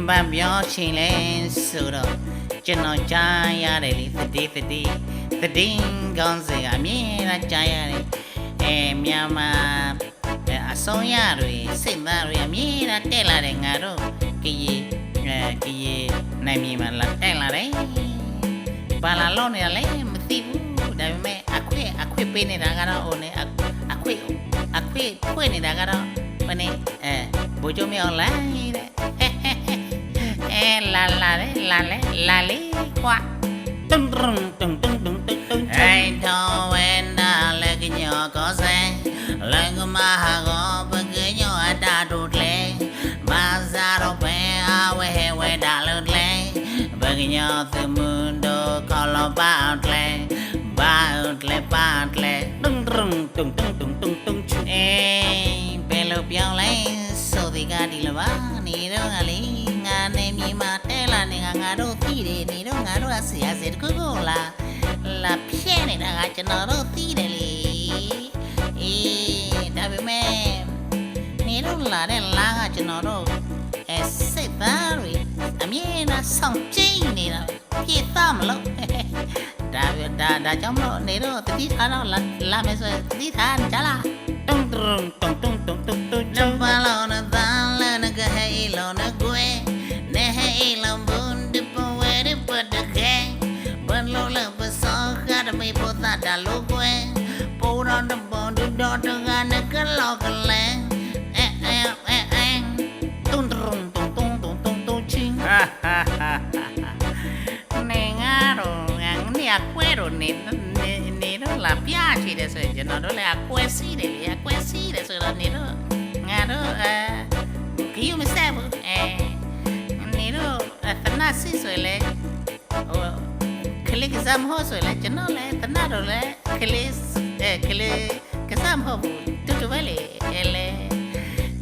ဘာပြောချင်လဲဆိုတော့ကျွန်တော်ကြားရတယ်လေတည်ကောင်းစေအမြင်လားကြားရတယ်မြန်မာအဆုံးရတွေစိတ်သားတွေအမြင်လားတက်လာတယ်ငါတို့ကရေနိုင်မြေမှာလာတက်လာတယ်ဘာလာလို့နေရလဲမသိဘူးဒါပေမဲ့အခွေပေးနေတာကတော့ဟိုနေအခွေဖွင့်နေတာကတော့ဘယ်နဲ့ဘိုးချုံမြောင်လိုက်တဲ့လာလေကွာတုံအိုင်တော်ဝဲနာလည်းကညောကောစံလည်းကမဟာကောပကညောအတာတို့လေဘာသာတော့ပဲအဝဲဒါလို့လေပကညောသမွန်တို့ကောလောပါလေဘာလေတုံဘယ်လိုပြောင်းလဲဆိုဒီကဒီလိုပါနေတော့ကလေးငါနေမြေမှာတဲလာနေငါတို့သိတယ်နေတော့ငါတို့အစီအစဉ်တခုခုလာဖြဲနေတာကကျွန်တော်တို့သိတယ်လေဒါပေမဲ့နေတော့လာတဲ့လာကကျွန်တော်တို့စိတ်သားတွေအမြင်နဲ့ဆောင်ကျင်းနေတာပြည့်သားမလို့ဒါကြောင့်မလို့နေတော့တတိထားတော့လာမယ်ဆိုတတိထားကြလားတုံနဘာလောနသန်လနကဟဲလောနကွယ်နေဟဲလောဘွန်ဒီပဝဲရပတ်တခဲဘန်လောလပစောခရမေပိုတာတလောကွယ်ပိုရန်တဘွန်ဒူဒေါ်တကနကလောကလဲတုံချင်းနေငါတော့ငါနေအကွဲတော့နေတော့လာပြချီတယ်ဆိုရင်ကျွန်တော်တို့လည်းအကွဲစီးတယ်လေအကွဲစီးတယ်ဆိုတော့နေတော့ငါတို့ခီးမဆက်ဘူးနေတော့တနစီဆိုလေဟိုခလစ်ကစားမဟုတ်ဆိုလေကျွန်တော်လည်းတနတော့လေခလစ်ကစားမဟုတ်ဘူးတူပဲလေလေ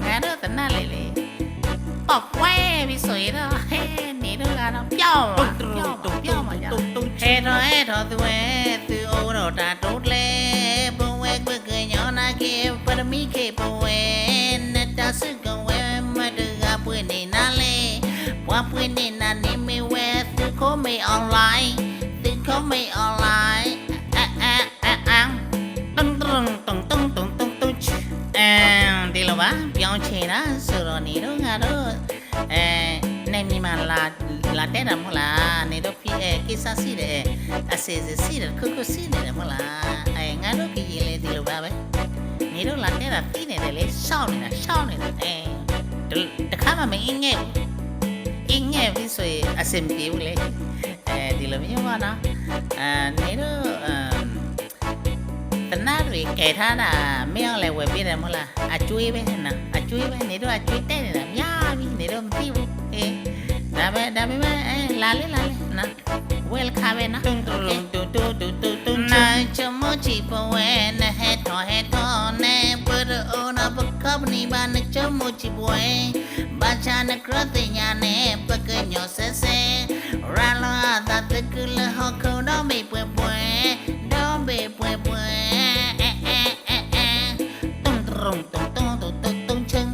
ငါတို့တနလေပေါက်ဝဲပြီးဆိုရင်တော့နေတော့ကတော့ပြောင်းမှာဟဲတော့သူအိုးတော့တာတိုးလေဘုံဝဲကွကညောနာကေပရမီကေဘဝဲနတစကဝဲမတကပွင့်နေနာလေဘွားပွင့်နေနာနေမဝဲသူခိုးမေအွန်လိုင်းတုံဒီလိုပါပြောင်းချင်တာဆိုတော့နေတော့ငါတို့နေမိမလာတဲ့တယ်မဟုတ်လားနေတော့ကိစ္စစီတယ်အစီအစီတယ်ခုစီတယ်မဟုတ်လားငါတို့ကြီးလေဒီလိုပါပဲနေတော့လာတဲ့တာပြီးနေတယ်လေရှောင်းနေတာတခါမှမအင်းငယ်ပြီးဆိုရင်အစင်ပြေဘူးလေဒီလိုမျိုးပါနော်နေတော့တနာတွေကဲထားတာမင်းလည်းဝယ်ပြတယ်မဟုတ်လားအကျွေးပဲနော်အကျွေးပဲနေတော့အကျွေးတဲ့နေတာများပြီနေတော့မသိဘူးဒါပေမဲ့လာလေနော်ဝယ်ခါပဲနော်တုံနိုင်ချမချီပဝဲနဲ့ဟဲတော်နဲ့ပရိုနာပကပနီဘာနဲ့ချမချီပဝဲဘာချာနဲ့ကရတဲ့ညာနဲ့ပကညောဆဲရာလာတာတကလဟခုံတော့မေပွဲတော့ဘေပွဲတုံချင်း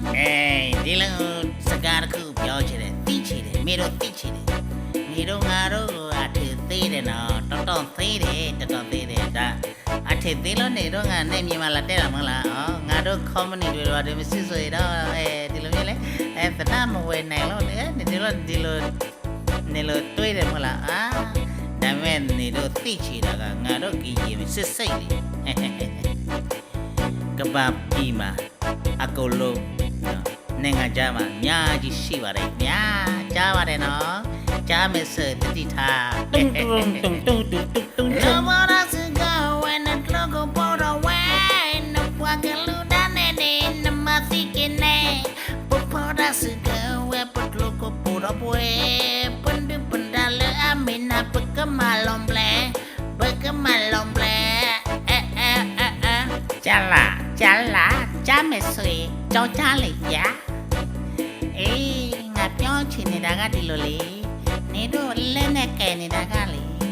ဒီလိုစကားတစ်ခုပြောချင်တယ်သိချင်တယ်မေတို့သိချင်တယ်နေတော့ငါတို့အထည်သေးတယ်နော်တော်သေးတယ်ဒါအထည်သေးလို့နေတော့ငါနဲ့မြေမှာလာတက်တာမဟုတ်လားငါတို့ company တွေတော့ဒီမရှိဆိုရတော့ဒီလိုမျိုးလေတနာမဝယ်နိုင်လို့ဒီလိုတွေးတယ်မဟုတ်လားဒါမဲ့နေတော့သိချင်တာကငါတို့ကြီးကြီးစစ်စိတ်လေကဘာပြီးမှာအကုန်လုံးနိုင်ငံခြားမှာများကြီးရှိပါတယ်ကြားပါတယ်နော်ကြားမယ်ဆိုတတိထားတုံမရစကဝဲနဲ့လောကပေါ်တော့ဝဲနပွားကလူဒန်းနေနမသိကနေပပရ sự cơ we bật lô cô bù đó bùi bần đưa bần đà lỡ amina bật cơ mà lòng lẹ bật cơ mà lòng lẹ chả là cha mẹ sui cho cha lấy giá ê ngà pion chỉ này đã gà đi lô lì nè đô lên nè kè này đã gà lì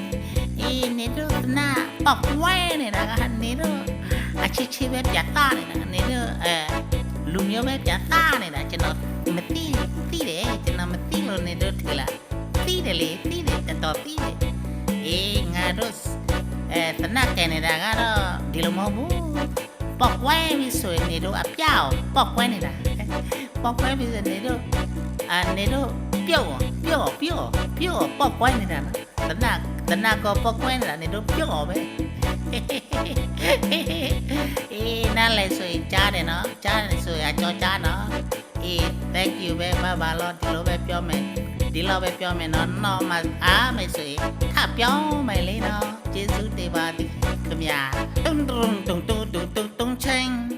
ê nè đô na bọc quay này đã gà nè đô chi bếp giá ta này nè đô lùm nhớ bếp giá ta này đã cho nó mà tí để cho nó mà tí luôn này đô thì là tí để tao tí để ê ngà đô tao na kè này đã gà đó đi lùm hông bố bọc quay mi sủi này đô áp dao bọc quay này đã bọc quay bây giờ này đô này đô piêu bọc quay này đã tao na có bọc quay này đô piêu bé na lại sủi cha này sủi cho cha nó thank you bé ba lo đi lo bé piêu mẹ nó mà mày sủi thả piêu mày lấy nó Giêsu đi ba đi cầm nhà tung tung tung tung tung tung tung tung chanh